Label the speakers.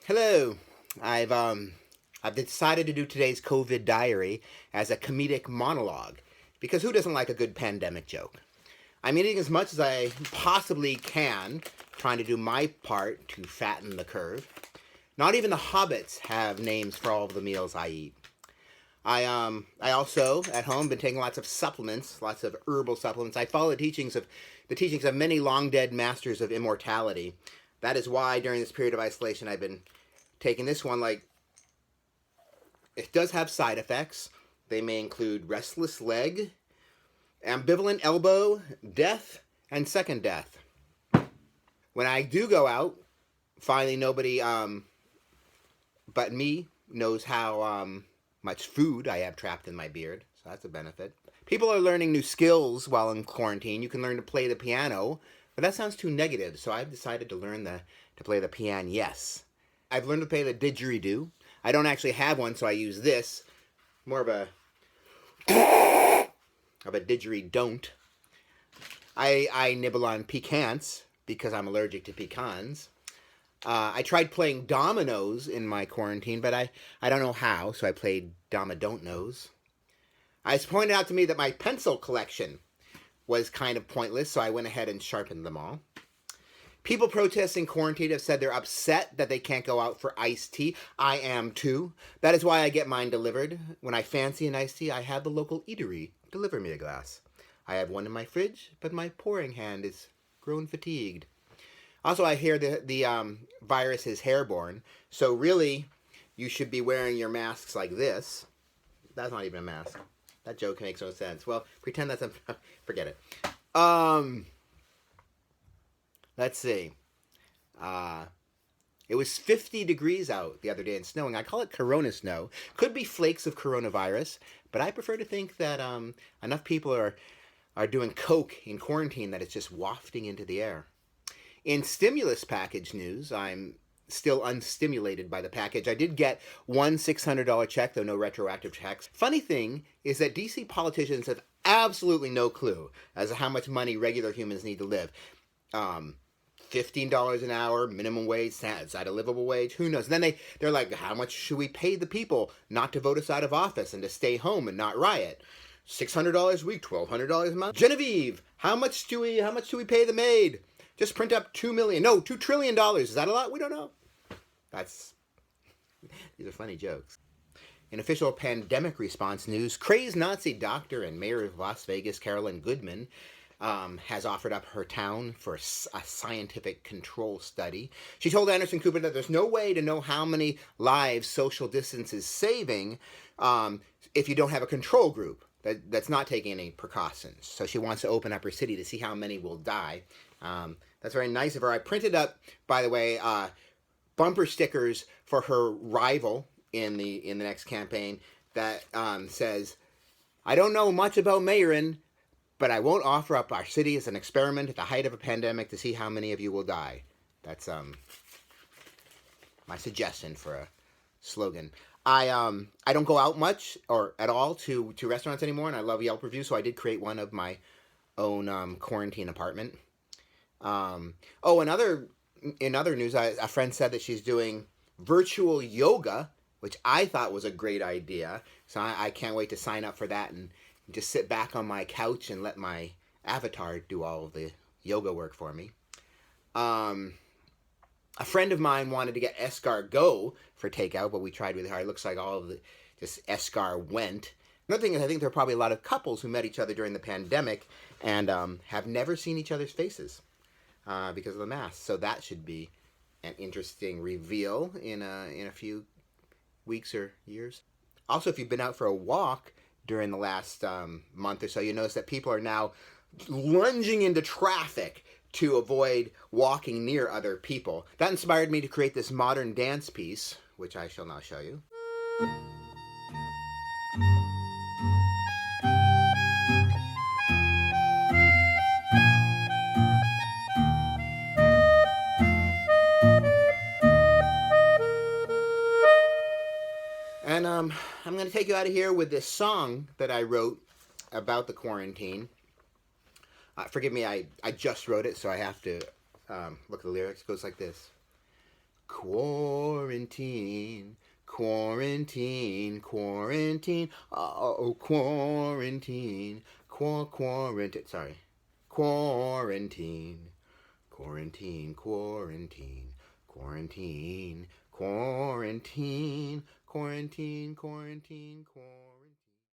Speaker 1: Hello. I've decided to do today's COVID diary as a comedic monologue because who doesn't like a good pandemic joke? I'm eating as much as I possibly can, trying to do my part to fatten the curve. Not even the hobbits have names for all of the meals I eat. I also at home been taking lots of supplements, lots of herbal supplements. I follow the teachings of many long dead masters of immortality. That is why during this period of isolation I've been taking this one. Like, it does have side effects. They may include restless leg, ambivalent elbow, death, and second death. When I do go out, finally nobody but me knows how much food I have trapped in my beard, so that's a benefit. People are learning new skills while in quarantine. You can learn to play the piano, but that sounds too negative, so I've decided to learn to play the piano. Yes, I've learned to play the didgeridoo. I don't actually have one, so I use this. More of a didgeridoo. I nibble on pecans because I'm allergic to pecans. I tried playing dominoes in my quarantine, but I don't know how, so I played Dama Don't Knows. It's pointed out to me that my pencil collection was kind of pointless, so I went ahead and sharpened them all. People protesting quarantine have said they're upset that they can't go out for iced tea. I am too. That is why I get mine delivered. When I fancy an iced tea, I have the local eatery deliver me a glass. I have one in my fridge, but my pouring hand is grown fatigued. Also, I hear the virus is hairborne, so really, you should be wearing your masks like this. That's not even a mask. That joke makes no sense. Well, pretend that's a... Forget it. Let's see. It was 50 degrees out the other day and snowing. I call it corona snow. Could be flakes of coronavirus, but I prefer to think that enough people are doing coke in quarantine that it's just wafting into the air. In stimulus package news, I'm still unstimulated by the package. I did get one $600 check, though no retroactive checks. Funny thing is that DC politicians have absolutely no clue as to how much money regular humans need to live. $15 an hour, minimum wage, is that a livable wage? Who knows? And then they're like, how much should we pay the people not to vote us out of office and to stay home and not riot? $600 a week, $1,200 a month. Genevieve, how much do we pay the maid? Just print up $2 trillion. Is that a lot? We don't know. These are funny jokes. In official pandemic response news, crazed Nazi doctor and mayor of Las Vegas, Carolyn Goodman, has offered up her town for a scientific control study. She told Anderson Cooper that there's no way to know how many lives social distance is saving if you don't have a control group that's not taking any precautions. So she wants to open up her city to see how many will die. That's very nice of her. I printed up, by the way, bumper stickers for her rival in the next campaign that says, "I don't know much about mayoring, but I won't offer up our city as an experiment at the height of a pandemic to see how many of you will die." That's my suggestion for a slogan. I don't go out much or at all to restaurants anymore, and I love Yelp reviews, so I did create one of my own quarantine apartment. In other news, a friend said that she's doing virtual yoga, which I thought was a great idea. So I can't wait to sign up for that and just sit back on my couch and let my avatar do all of the yoga work for me. A friend of mine wanted to get escargot for takeout, but we tried really hard. It looks like all of the just escar went. Another thing is I think there are probably a lot of couples who met each other during the pandemic and have never seen each other's faces because of the mask. So that should be an interesting reveal in a few weeks or years. Also, if you've been out for a walk during the last month or so, you notice that people are now lunging into traffic to avoid walking near other people. That inspired me to create this modern dance piece, which I shall now show you. And I'm going to take you out of here with this song that I wrote about the quarantine. Forgive me, I just wrote it, so I have to look at the lyrics. It goes like this. Quarantine, quarantine, quarantine. Oh, quarantine, quarantine. Sorry, quarantine, quarantine, quarantine, quarantine, quarantine, quarantine, quarantine, quarantine.